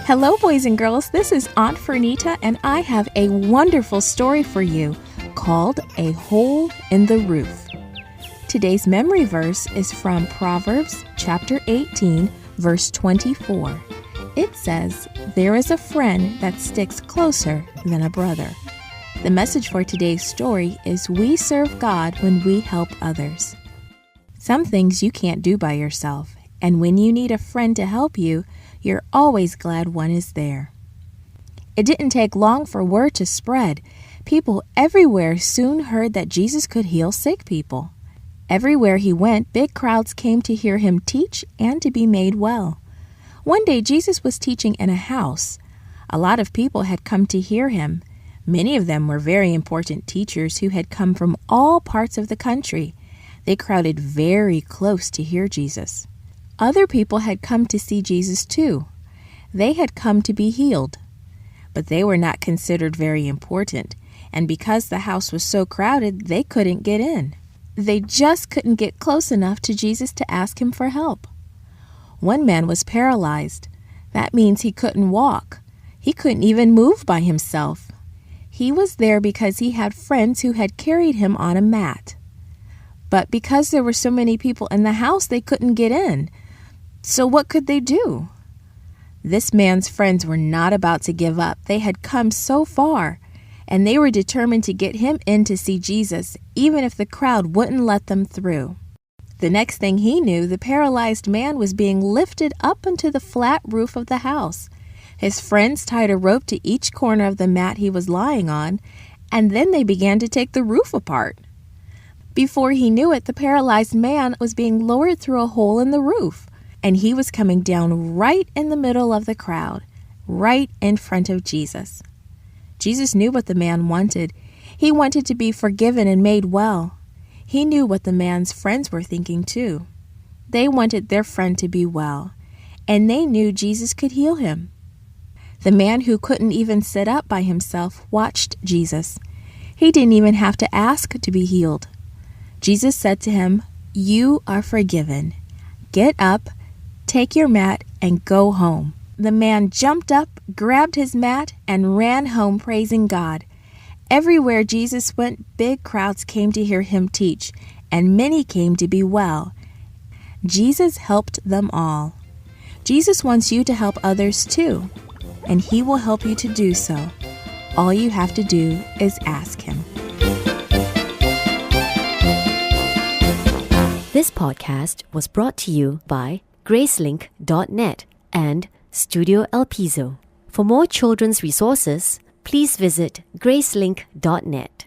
Hello, boys and girls. This is Aunt Fernita, and I have a wonderful story for you called A Hole in the Roof. Today's memory verse is from Proverbs chapter 18, verse 24. It says, "There is a friend that sticks closer than a brother." The message for today's story is we serve God when we help others. Some things you can't do by yourself, and when you need a friend to help you, you're always glad one is there. It didn't take long for word to spread. People everywhere soon heard that Jesus could heal sick people. Everywhere he went, big crowds came to hear him teach and to be made well. One day, Jesus was teaching in a house. A lot of people had come to hear him. Many of them were very important teachers who had come from all parts of the country. They crowded very close to hear Jesus. Other people had come to see Jesus too. They had come to be healed. But they were not considered very important, and because the house was so crowded, they couldn't get in. They just couldn't get close enough to Jesus to ask him for help. One man was paralyzed. That means he couldn't walk. He couldn't even move by himself. He was there because he had friends who had carried him on a mat. But because there were so many people in the house, they couldn't get in. So what could they do? This man's friends were not about to give up. They had come so far, and they were determined to get him in to see Jesus, even if the crowd wouldn't let them through. The next thing he knew, the paralyzed man was being lifted up into the flat roof of the house. His friends tied a rope to each corner of the mat he was lying on, and then they began to take the roof apart. Before he knew it, the paralyzed man was being lowered through a hole in the roof, and he was coming down right in the middle of the crowd, right in front of Jesus. Jesus knew what the man wanted. He wanted to be forgiven and made well. He knew what the man's friends were thinking too. They wanted their friend to be well, and they knew Jesus could heal him. The man who couldn't even sit up by himself watched Jesus. He didn't even have to ask to be healed. Jesus said to him, "You are forgiven. Get up, take your mat, and go home." The man jumped up, grabbed his mat, and ran home praising God. Everywhere Jesus went, big crowds came to hear him teach, and many came to be well. Jesus helped them all. Jesus wants you to help others too, and he will help you to do so. All you have to do is ask him. This podcast was brought to you by Gracelink.net and Studio El Piso. For more children's resources, please visit Gracelink.net.